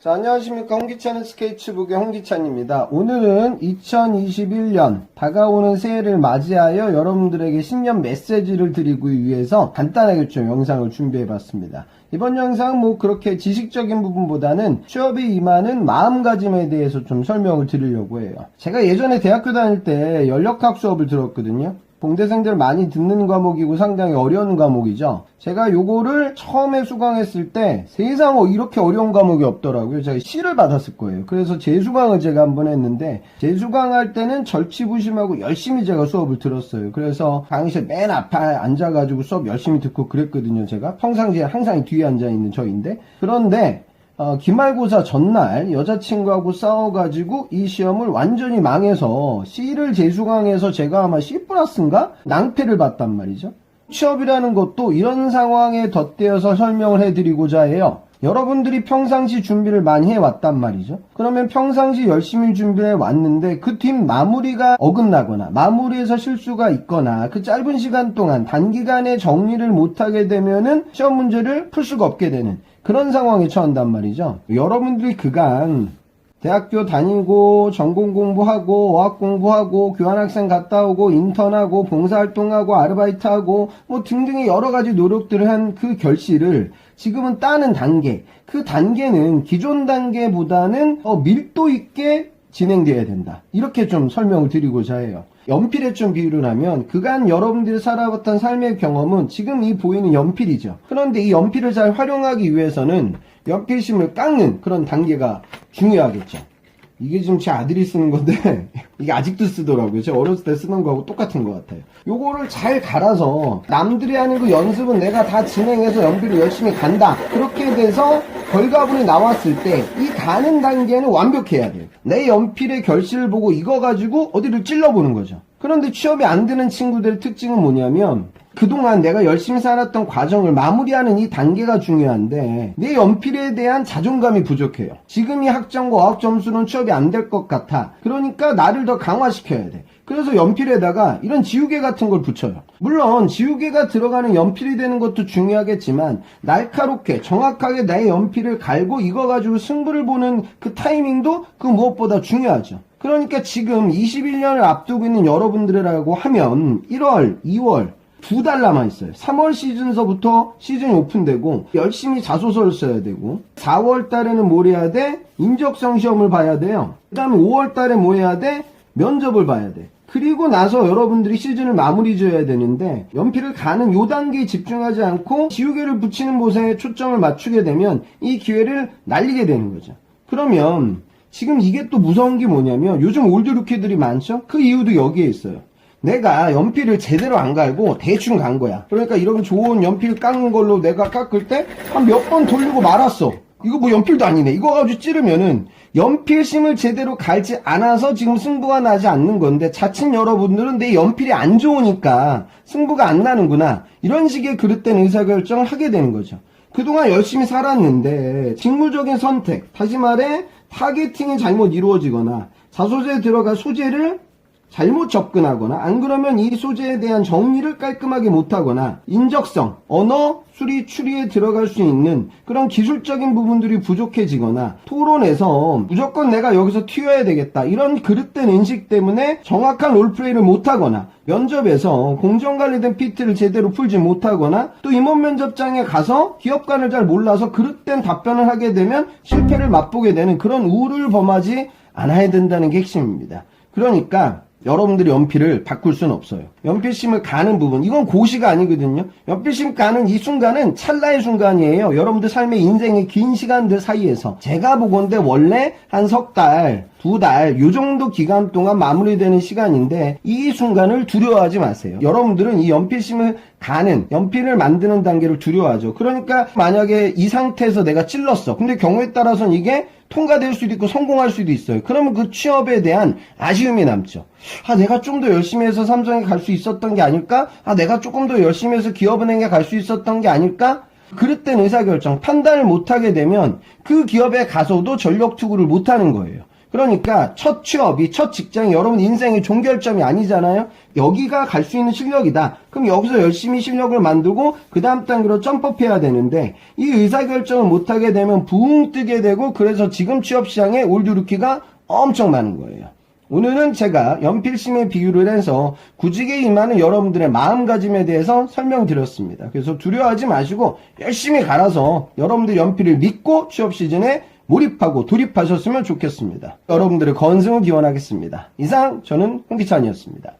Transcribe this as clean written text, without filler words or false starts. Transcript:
자, 안녕하십니까. 홍기찬의 스케치북의 홍기찬입니다. 오늘은 2021년 다가오는 새해를 맞이하여 여러분들에게 신년 메시지를 드리기 위해서 간단하게 좀 영상을 준비해봤습니다. 이번 영상 그렇게 지식적인 부분보다는 취업에 임하는 마음가짐에 대해서 좀 설명을 드리려고 해요. 제가 예전에 대학교 다닐 때 연력학 수업을 들었거든요. 공대생들 많이 듣는 과목이고 상당히 어려운 과목이죠. 제가 요거를 처음에 수강했을 때 세상 이렇게 어려운 과목이 없더라고요. 제가 C를 받았을 거예요. 그래서 재수강을 제가 한번 했는데 재수강할 때는 절치부심하고 열심히 제가 수업을 들었어요. 그래서 강의실 맨 앞에 앉아가지고 수업 열심히 듣고 그랬거든요. 제가 평상시에 항상 뒤에 앉아있는 저인데, 그런데 기말고사 전날 여자친구하고 싸워가지고 이 시험을 완전히 망해서 C를 재수강해서 제가 아마 C+인가? 낭패를 봤단 말이죠. 취업이라는 것도 이런 상황에 덧대어서 설명을 해드리고자 해요. 여러분들이 평상시 준비를 많이 해왔단 말이죠. 그러면 평상시 열심히 준비해 왔는데 그 뒷 마무리가 어긋나거나 마무리에서 실수가 있거나 그 짧은 시간 동안 단기간에 정리를 못하게 되면은 시험 문제를 풀 수가 없게 되는 그런 상황에 처한단 말이죠. 여러분들이 그간 대학교 다니고 전공 공부하고 어학 공부하고 교환학생 갔다 오고 인턴하고 봉사활동하고 아르바이트하고 등등의 여러가지 노력들을 한 그 결실을 지금은 따는 단계, 그 단계는 기존 단계보다는 밀도 있게 진행되어야 된다. 이렇게 좀 설명을 드리고자 해요. 연필에 좀 비유를 하면 그간 여러분들이 살아왔던 삶의 경험은 지금 이 보이는 연필이죠. 그런데 이 연필을 잘 활용하기 위해서는 연필심을 깎는 그런 단계가 중요하겠죠. 이게 지금 제 아들이 쓰는 건데 이게 아직도 쓰더라고요. 제가 어렸을 때 쓰는 거하고 똑같은 것 같아요. 요거를 잘 갈아서 남들이 하는 그 연습은 내가 다 진행해서 연필을 열심히 간다. 그렇게 돼서 결과물이 나왔을 때 이 가는 단계는 완벽해야 돼요. 내 연필의 결실을 보고 이거 가지고 어디를 찔러보는 거죠. 그런데 취업이 안 되는 친구들의 특징은 뭐냐면 그동안 내가 열심히 살았던 과정을 마무리하는 이 단계가 중요한데 내 연필에 대한 자존감이 부족해요. 지금 이 학점과 어학 점수는 취업이 안 될 것 같아. 그러니까 나를 더 강화시켜야 돼. 그래서 연필에다가 이런 지우개 같은 걸 붙여요. 물론 지우개가 들어가는 연필이 되는 것도 중요하겠지만 날카롭게 정확하게 내 연필을 갈고 이거 가지고 승부를 보는 그 타이밍도 그 무엇보다 중요하죠. 그러니까 지금 21년을 앞두고 있는 여러분들이라고 하면 1월, 2월 2달 남아있어요. 3월 시즌서부터 시즌이 오픈되고 열심히 자소서를 써야 되고 4월 달에는 뭘 해야 돼? 인적성 시험을 봐야 돼요. 그 다음에 5월 달에 뭐 해야 돼? 면접을 봐야 돼. 그리고 나서 여러분들이 시즌을 마무리 지어야 되는데 연필을 가는 요 단계에 집중하지 않고 지우개를 붙이는 곳에 초점을 맞추게 되면 이 기회를 날리게 되는 거죠. 그러면 지금 이게 또 무서운 게 뭐냐면 요즘 올드루키들이 많죠? 그 이유도 여기에 있어요. 내가 연필을 제대로 안 갈고 대충 간 거야. 그러니까 이런 좋은 연필 깎는 걸로 내가 깎을 때 한 몇 번 돌리고 말았어. 이거 연필도 아니네. 이거 가지고 찌르면은 연필심을 제대로 갈지 않아서 지금 승부가 나지 않는 건데 자칫 여러분들은 내 연필이 안 좋으니까 승부가 안 나는구나. 이런 식의 그릇된 의사결정을 하게 되는 거죠. 그동안 열심히 살았는데 직무적인 선택, 다시 말해 타겟팅이 잘못 이루어지거나 자소서에 들어갈 소재를 잘못 접근하거나 안 그러면 이 소재에 대한 정리를 깔끔하게 못하거나 인적성, 언어, 수리, 추리에 들어갈 수 있는 그런 기술적인 부분들이 부족해지거나 토론에서 무조건 내가 여기서 튀어야 되겠다 이런 그릇된 인식 때문에 정확한 롤플레이를 못하거나 면접에서 공정관리된 PT를 제대로 풀지 못하거나 또 임원 면접장에 가서 기업관을 잘 몰라서 그릇된 답변을 하게 되면 실패를 맛보게 되는 그런 우를 범하지 않아야 된다는 게 핵심입니다. 그러니까 여러분들이 연필을 바꿀 수는 없어요. 연필심을 가는 부분, 이건 고시가 아니거든요. 연필심 가는 이 순간은 찰나의 순간이에요. 여러분들 삶의 인생의 긴 시간들 사이에서 제가 보건대 원래 한 석 달, 2달 요 정도 기간 동안 마무리되는 시간인데 이 순간을 두려워하지 마세요. 여러분들은 이 연필심을 가는, 연필을 만드는 단계를 두려워하죠. 그러니까 만약에 이 상태에서 내가 찔렀어. 근데 경우에 따라서는 이게 통과될 수도 있고 성공할 수도 있어요. 그러면 그 취업에 대한 아쉬움이 남죠. 내가 좀 더 열심히 해서 삼성에 갈 수 있었던 게 아닐까? 내가 조금 더 열심히 해서 기업은행에 갈 수 있었던 게 아닐까? 그릇된 의사결정, 판단을 못하게 되면 그 기업에 가서도 전력 투구를 못하는 거예요. 그러니까 첫 취업이, 첫 직장이 여러분 인생의 종결점이 아니잖아요. 여기가 갈 수 있는 실력이다. 그럼 여기서 열심히 실력을 만들고 그 다음 단계로 점프해야 되는데, 이 의사결정을 못하게 되면 붕 뜨게 되고, 그래서 지금 취업시장에 올드루키가 엄청 많은 거예요. 오늘은 제가 연필심에 비유를 해서 구직에 임하는 여러분들의 마음가짐에 대해서 설명드렸습니다. 그래서 두려워하지 마시고 열심히 갈아서 여러분들 연필을 믿고 취업 시즌에 몰입하고 돌입하셨으면 좋겠습니다. 여러분들의 건승을 기원하겠습니다. 이상 저는 홍기찬이었습니다.